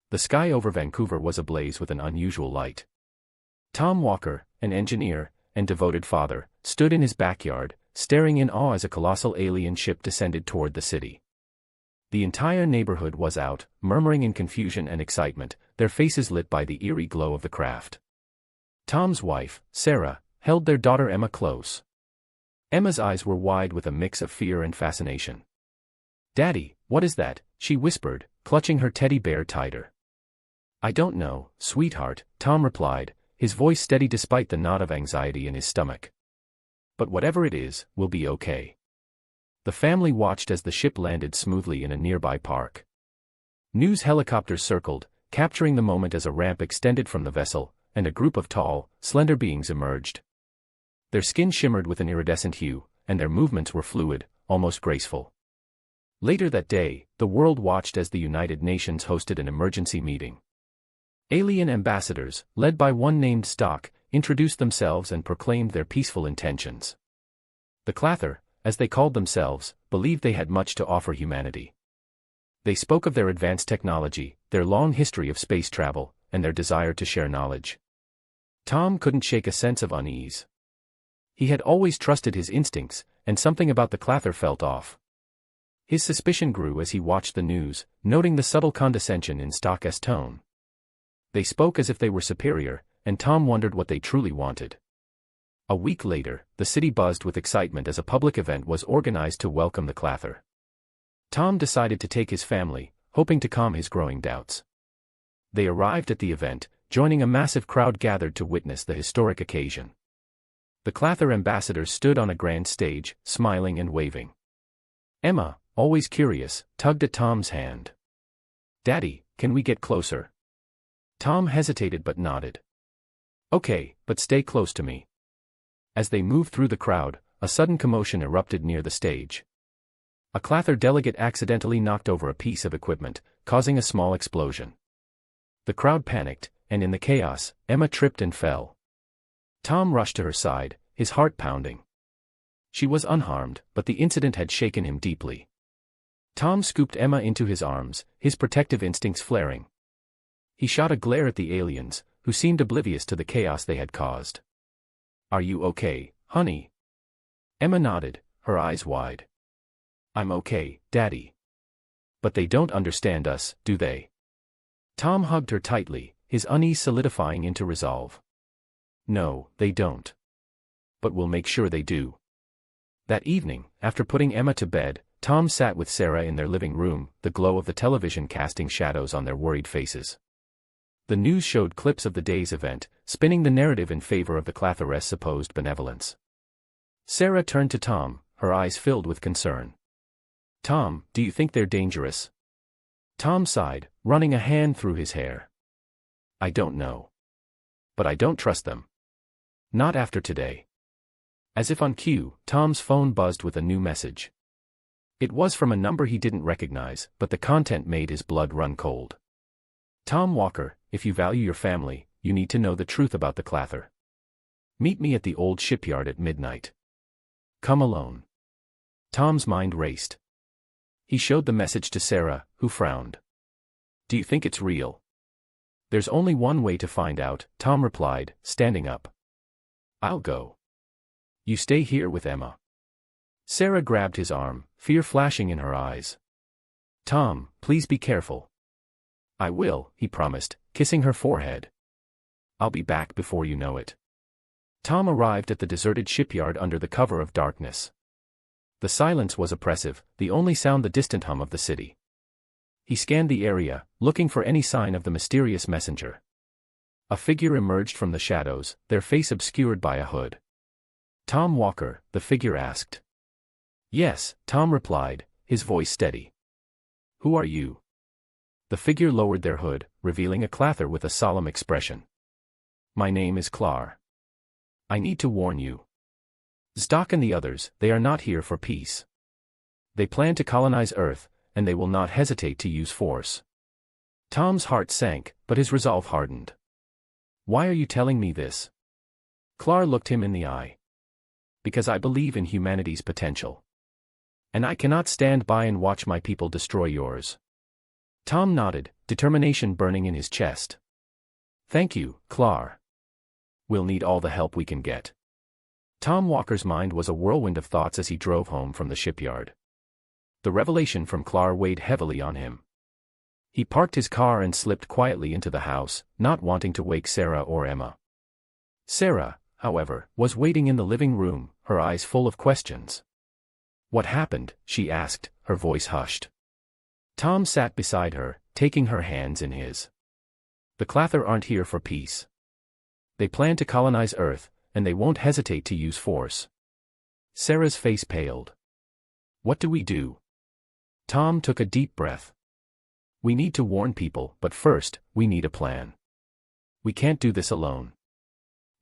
The sky over Vancouver was ablaze with an unusual light. Tom Walker, an engineer and devoted father, stood in his backyard, staring in awe as a colossal alien ship descended toward the city. The entire neighborhood was out, murmuring in confusion and excitement, their faces lit by the eerie glow of the craft. Tom's wife, Sarah, held their daughter Emma close. Emma's eyes were wide with a mix of fear and fascination. "Daddy, what is that?" she whispered, clutching her teddy bear tighter. "I don't know, sweetheart," Tom replied, his voice steady despite the knot of anxiety in his stomach. "But whatever it is, we'll be okay." The family watched as the ship landed smoothly in a nearby park. News helicopters circled, capturing the moment as a ramp extended from the vessel, and a group of tall, slender beings emerged. Their skin shimmered with an iridescent hue, and their movements were fluid, almost graceful. Later that day, the world watched as the United Nations hosted an emergency meeting. Alien ambassadors, led by one named Stock, introduced themselves and proclaimed their peaceful intentions. The Clather, as they called themselves, believed they had much to offer humanity. They spoke of their advanced technology, their long history of space travel, and their desire to share knowledge. Tom couldn't shake a sense of unease. He had always trusted his instincts, and something about the Clather felt off. His suspicion grew as he watched the news, noting the subtle condescension in Stock's tone. They spoke as if they were superior, and Tom wondered what they truly wanted. A week later, the city buzzed with excitement as a public event was organized to welcome the Clather. Tom decided to take his family, hoping to calm his growing doubts. They arrived at the event, joining a massive crowd gathered to witness the historic occasion. The Clather ambassadors stood on a grand stage, smiling and waving. Emma, always curious, tugged at Tom's hand. "Daddy, can we get closer?" Tom hesitated but nodded. "Okay, but stay close to me." As they moved through the crowd, a sudden commotion erupted near the stage. A Clather delegate accidentally knocked over a piece of equipment, causing a small explosion. The crowd panicked, and in the chaos, Emma tripped and fell. Tom rushed to her side, his heart pounding. She was unharmed, but the incident had shaken him deeply. Tom scooped Emma into his arms, his protective instincts flaring. He shot a glare at the aliens, who seemed oblivious to the chaos they had caused. "Are you okay, honey?" Emma nodded, her eyes wide. "I'm okay, Daddy." "But they don't understand us, do they?" Tom hugged her tightly, his unease solidifying into resolve. "No, they don't. But we'll make sure they do." That evening, after putting Emma to bed, Tom sat with Sarah in their living room, the glow of the television casting shadows on their worried faces. The news showed clips of the day's event, spinning the narrative in favor of the Clather's supposed benevolence. Sarah turned to Tom, her eyes filled with concern. "Tom, do you think they're dangerous?" Tom sighed, running a hand through his hair. "I don't know. But I don't trust them. Not after today." As if on cue, Tom's phone buzzed with a new message. It was from a number he didn't recognize, but the content made his blood run cold. "Tom Walker, if you value your family, you need to know the truth about the Clather. Meet me at the old shipyard at midnight. Come alone." Tom's mind raced. He showed the message to Sarah, who frowned. "Do you think it's real?" "There's only one way to find out," Tom replied, standing up. "I'll go. You stay here with Emma." Sarah grabbed his arm, fear flashing in her eyes. "Tom, please be careful." "I will," he promised, kissing her forehead. "I'll be back before you know it." Tom arrived at the deserted shipyard under the cover of darkness. The silence was oppressive, the only sound the distant hum of the city. He scanned the area, looking for any sign of the mysterious messenger. A figure emerged from the shadows, their face obscured by a hood. "Tom Walker?" the figure asked. "Yes," Tom replied, his voice steady. "Who are you?" The figure lowered their hood, revealing a Clather with a solemn expression. "My name is Clar. I need to warn you. Stock and the others, they are not here for peace. They plan to colonize Earth, and they will not hesitate to use force." Tom's heart sank, but his resolve hardened. "Why are you telling me this?" Clar looked him in the eye. "Because I believe in humanity's potential. And I cannot stand by and watch my people destroy yours." Tom nodded, determination burning in his chest. "Thank you, Clar. We'll need all the help we can get." Tom Walker's mind was a whirlwind of thoughts as he drove home from the shipyard. The revelation from Clar weighed heavily on him. He parked his car and slipped quietly into the house, not wanting to wake Sarah or Emma. Sarah, however, was waiting in the living room, her eyes full of questions. "What happened?" she asked, her voice hushed. Tom sat beside her, taking her hands in his. "The Clather aren't here for peace. They plan to colonize Earth, and they won't hesitate to use force." Sarah's face paled. "What do we do?" Tom took a deep breath. "We need to warn people, but first, we need a plan. We can't do this alone."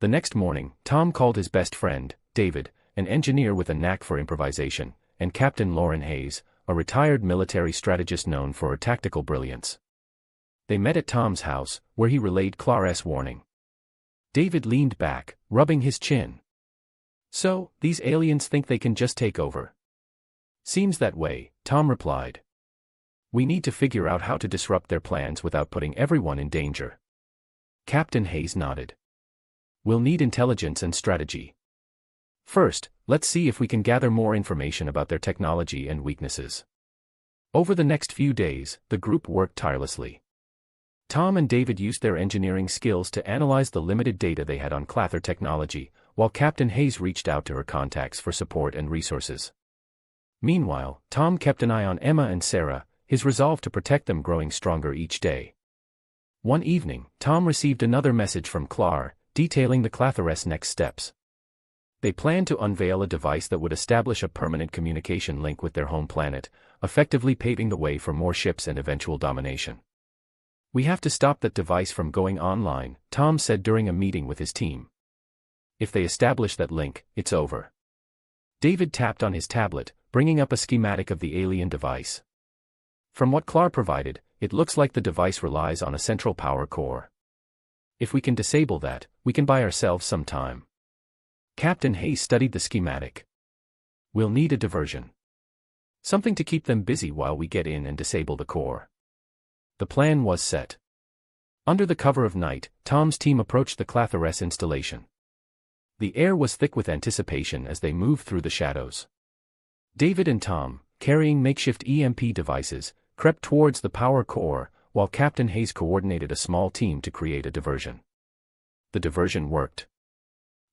The next morning, Tom called his best friend, David, an engineer with a knack for improvisation, and Captain Lauren Hayes, a retired military strategist known for her tactical brilliance. They met at Tom's house, where he relayed Clar's warning. David leaned back, rubbing his chin. "So, these aliens think they can just take over?" "Seems that way," Tom replied. "We need to figure out how to disrupt their plans without putting everyone in danger." Captain Hayes nodded. "We'll need intelligence and strategy. First, let's see if we can gather more information about their technology and weaknesses." Over the next few days, the group worked tirelessly. Tom and David used their engineering skills to analyze the limited data they had on Clather technology, while Captain Hayes reached out to her contacts for support and resources. Meanwhile, Tom kept an eye on Emma and Sarah, his resolve to protect them growing stronger each day. One evening, Tom received another message from Clar, detailing the Clather's next steps. They planned to unveil a device that would establish a permanent communication link with their home planet, effectively paving the way for more ships and eventual domination. "We have to stop that device from going online," Tom said during a meeting with his team. "If they establish that link, it's over." David tapped on his tablet, bringing up a schematic of the alien device. From what Clar provided, it looks like the device relies on a central power core. "If we can disable that, we can buy ourselves some time." Captain Hayes studied the schematic. "We'll need a diversion. Something to keep them busy while we get in and disable the core." The plan was set. Under the cover of night, Tom's team approached the Clather's installation. The air was thick with anticipation as they moved through the shadows. David and Tom, carrying makeshift EMP devices, crept towards the power core, while Captain Hayes coordinated a small team to create a diversion. The diversion worked.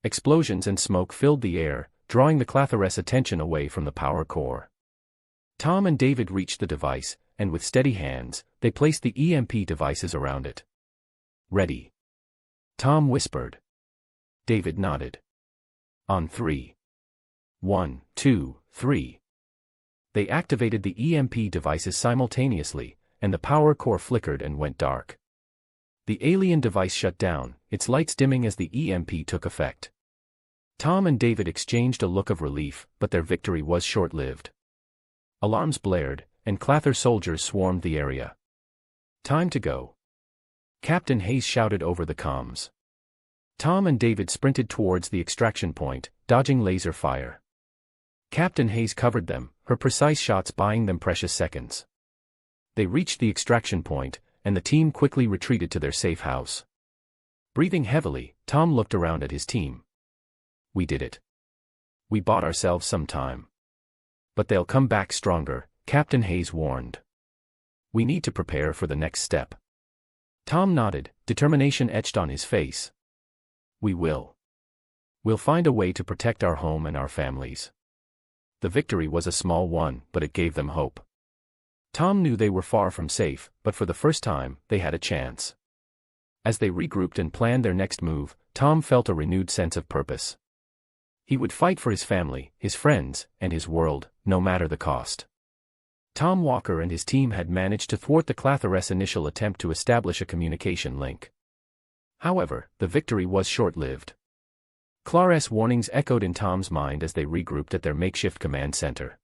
Explosions and smoke filled the air, drawing the Clather's attention away from the power core. Tom and David reached the device, and with steady hands, they placed the EMP devices around it. "Ready?" Tom whispered. David nodded. "On 3. 1, 2, 3. They activated the EMP devices simultaneously, and the power core flickered and went dark. The alien device shut down, its lights dimming as the EMP took effect. Tom and David exchanged a look of relief, but their victory was short-lived. Alarms blared, and Clather soldiers swarmed the area. "Time to go." Captain Hayes shouted over the comms. Tom and David sprinted towards the extraction point, dodging laser fire. Captain Hayes covered them, her precise shots buying them precious seconds. They reached the extraction point, and the team quickly retreated to their safe house. Breathing heavily, Tom looked around at his team. "We did it. We bought ourselves some time. But they'll come back stronger," Captain Hayes warned. "We need to prepare for the next step." Tom nodded, determination etched on his face. "We will. We'll find a way to protect our home and our families." The victory was a small one, but it gave them hope. Tom knew they were far from safe, but for the first time, they had a chance. As they regrouped and planned their next move, Tom felt a renewed sense of purpose. He would fight for his family, his friends, and his world, no matter the cost. Tom Walker and his team had managed to thwart the Clather's initial attempt to establish a communication link. However, the victory was short-lived. Clar's warnings echoed in Tom's mind as they regrouped at their makeshift command center.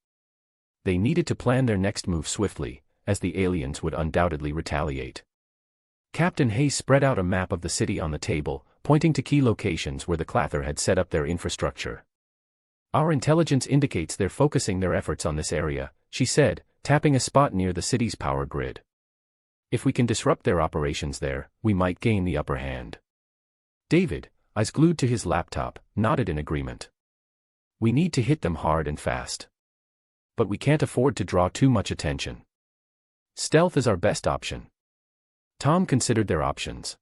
They needed to plan their next move swiftly, as the aliens would undoubtedly retaliate. Captain Hayes spread out a map of the city on the table, pointing to key locations where the Clather had set up their infrastructure. "Our intelligence indicates they're focusing their efforts on this area," she said, tapping a spot near the city's power grid. If we can disrupt their operations there, we might gain the upper hand. David, eyes glued to his laptop, nodded in agreement. We need to hit them hard and fast. But we can't afford to draw too much attention. Stealth is our best option. Tom considered their options.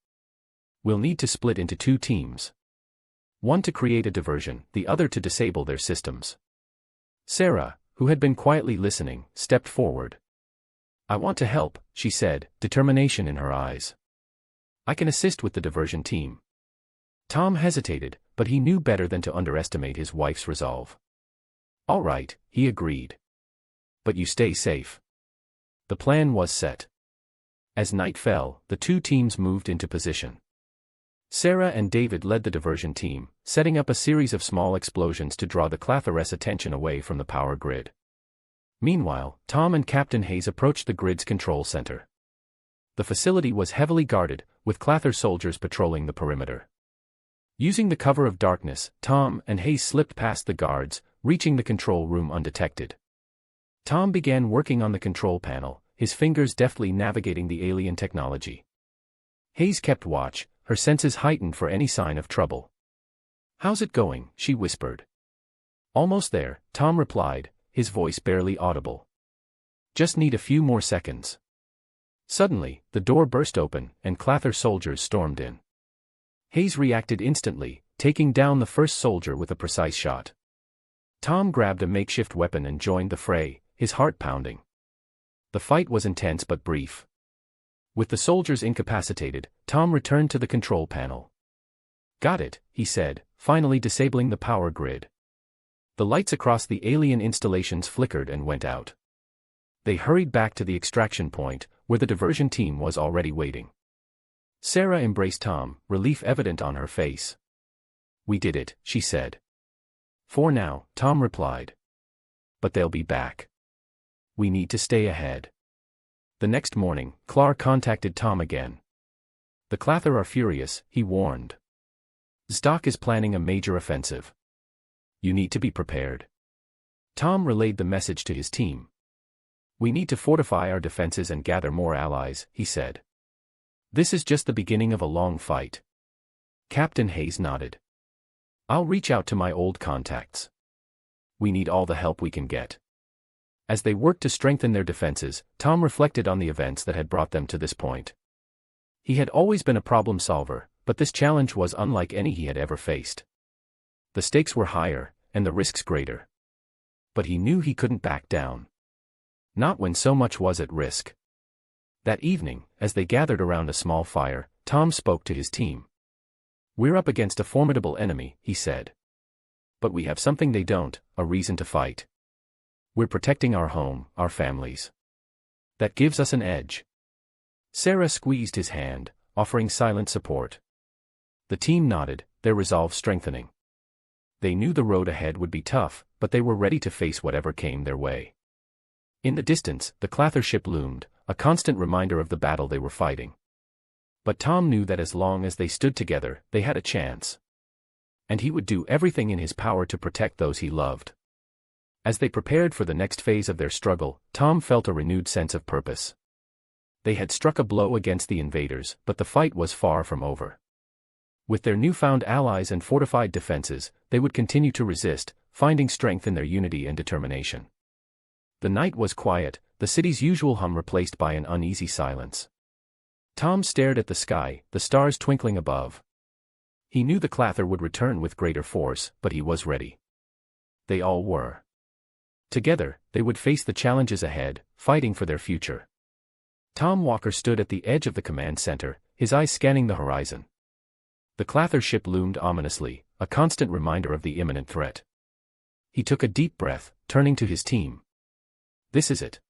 We'll need to split into 2 teams. One to create a diversion, the other to disable their systems. Sarah, who had been quietly listening, stepped forward. I want to help, she said, determination in her eyes. I can assist with the diversion team. Tom hesitated, but he knew better than to underestimate his wife's resolve. All right, he agreed. But you stay safe. The plan was set. As night fell, the 2 teams moved into position. Sarah and David led the diversion team, setting up a series of small explosions to draw the Clatharess' attention away from the power grid. Meanwhile, Tom and Captain Hayes approached the grid's control center. The facility was heavily guarded, with Clather soldiers patrolling the perimeter. Using the cover of darkness, Tom and Hayes slipped past the guards, reaching the control room undetected. Tom began working on the control panel, his fingers deftly navigating the alien technology. Hayes kept watch, her senses heightened for any sign of trouble. How's it going? She whispered. Almost there, Tom replied, his voice barely audible. Just need a few more seconds. Suddenly, the door burst open, and Clather soldiers stormed in. Hayes reacted instantly, taking down the first soldier with a precise shot. Tom grabbed a makeshift weapon and joined the fray, his heart pounding. The fight was intense but brief. With the soldiers incapacitated, Tom returned to the control panel. Got it, he said, finally disabling the power grid. The lights across the alien installations flickered and went out. They hurried back to the extraction point, where the diversion team was already waiting. Sarah embraced Tom, relief evident on her face. We did it, she said. For now, Tom replied. But they'll be back. We need to stay ahead. The next morning, Clark contacted Tom again. The Clather are furious, he warned. Stock is planning a major offensive. You need to be prepared. Tom relayed the message to his team. We need to fortify our defenses and gather more allies, he said. This is just the beginning of a long fight. Captain Hayes nodded. I'll reach out to my old contacts. We need all the help we can get. As they worked to strengthen their defenses, Tom reflected on the events that had brought them to this point. He had always been a problem solver, but this challenge was unlike any he had ever faced. The stakes were higher, and the risks greater. But he knew he couldn't back down. Not when so much was at risk. That evening, as they gathered around a small fire, Tom spoke to his team. We're up against a formidable enemy, he said. But we have something they don't, a reason to fight. We're protecting our home, our families. That gives us an edge. Sarah squeezed his hand, offering silent support. The team nodded, their resolve strengthening. They knew the road ahead would be tough, but they were ready to face whatever came their way. In the distance, the Clather ship loomed, a constant reminder of the battle they were fighting. But Tom knew that as long as they stood together, they had a chance. And he would do everything in his power to protect those he loved. As they prepared for the next phase of their struggle, Tom felt a renewed sense of purpose. They had struck a blow against the invaders, but the fight was far from over. With their newfound allies and fortified defenses, they would continue to resist, finding strength in their unity and determination. The night was quiet, the city's usual hum replaced by an uneasy silence. Tom stared at the sky, the stars twinkling above. He knew the Clather would return with greater force, but he was ready. They all were. Together, they would face the challenges ahead, fighting for their future. Tom Walker stood at the edge of the command center, his eyes scanning the horizon. The Clather ship loomed ominously, a constant reminder of the imminent threat. He took a deep breath, turning to his team. This is it.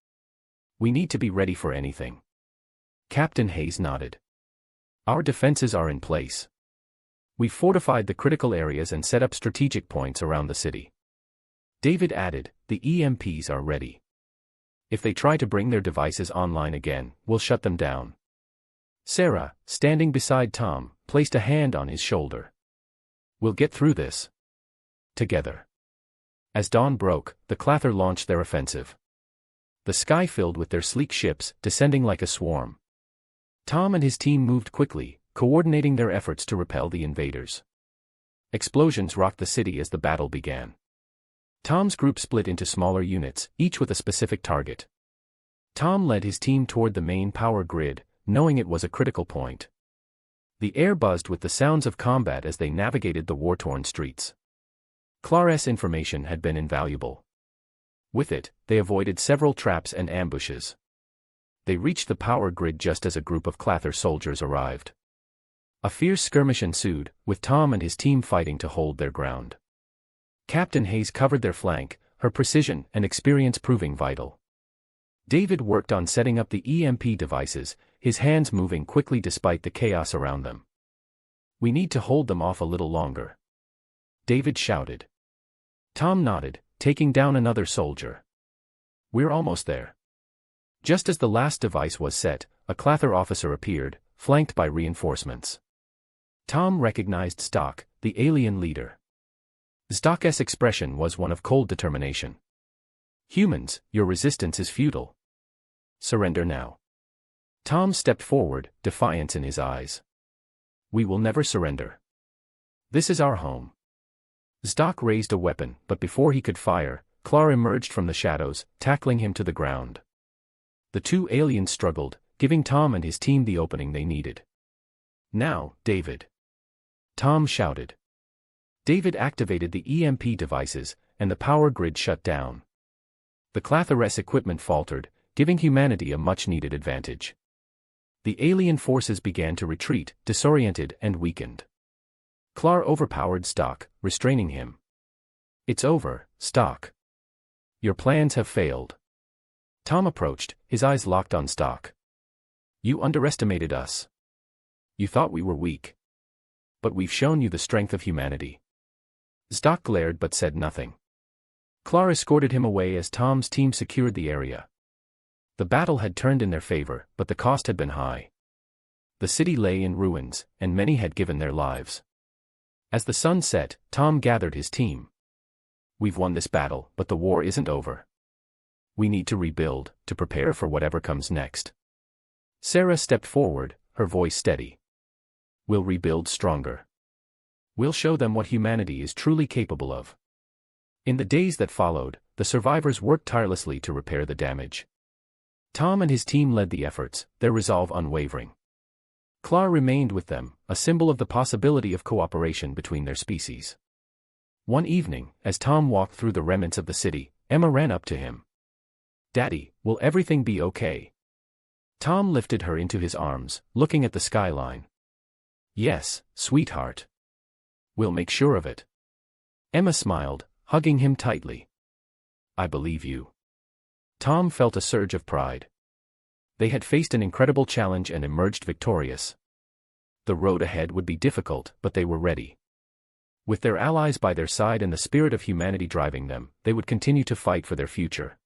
We need to be ready for anything. Captain Hayes nodded. Our defenses are in place. We've fortified the critical areas and set up strategic points around the city. David added, the EMPs are ready. If they try to bring their devices online again, we'll shut them down. Sarah, standing beside Tom, placed a hand on his shoulder. We'll get through this. Together. As dawn broke, the Clather launched their offensive. The sky filled with their sleek ships, descending like a swarm. Tom and his team moved quickly, coordinating their efforts to repel the invaders. Explosions rocked the city as the battle began. Tom's group split into smaller units, each with a specific target. Tom led his team toward the main power grid, knowing it was a critical point. The air buzzed with the sounds of combat as they navigated the war-torn streets. Clara's information had been invaluable. With it, they avoided several traps and ambushes. They reached the power grid just as a group of Clather soldiers arrived. A fierce skirmish ensued, with Tom and his team fighting to hold their ground. Captain Hayes covered their flank, her precision and experience proving vital. David worked on setting up the EMP devices, his hands moving quickly despite the chaos around them. "We need to hold them off a little longer," David shouted. Tom nodded, taking down another soldier. "We're almost there." Just as the last device was set, a Clather officer appeared, flanked by reinforcements. Tom recognized Stock, the alien leader. Stock's expression was one of cold determination. "Humans, your resistance is futile. Surrender now." Tom stepped forward, defiance in his eyes. "We will never surrender. This is our home." Stock raised a weapon, but before he could fire, Clara emerged from the shadows, tackling him to the ground. The two aliens struggled, giving Tom and his team the opening they needed. "Now, David," Tom shouted. David activated the EMP devices, and the power grid shut down. The Clather's equipment faltered, giving humanity a much-needed advantage. The alien forces began to retreat, disoriented and weakened. Clara overpowered Stock, restraining him. "It's over, Stock. Your plans have failed." Tom approached, his eyes locked on Stock. "You underestimated us. You thought we were weak. But we've shown you the strength of humanity." Stock glared but said nothing. Clara escorted him away as Tom's team secured the area. The battle had turned in their favor, but the cost had been high. The city lay in ruins, and many had given their lives. As the sun set, Tom gathered his team. "We've won this battle, but the war isn't over. We need to rebuild, to prepare for whatever comes next." Sarah stepped forward, her voice steady. "We'll rebuild stronger. We'll show them what humanity is truly capable of." In the days that followed, the survivors worked tirelessly to repair the damage. Tom and his team led the efforts, their resolve unwavering. Clara remained with them, a symbol of the possibility of cooperation between their species. One evening, as Tom walked through the remnants of the city, Emma ran up to him. "Daddy, will everything be okay?" Tom lifted her into his arms, looking at the skyline. "Yes, sweetheart. We'll make sure of it." Emma smiled, hugging him tightly. "I believe you." Tom felt a surge of pride. They had faced an incredible challenge and emerged victorious. The road ahead would be difficult, but they were ready. With their allies by their side and the spirit of humanity driving them, they would continue to fight for their future.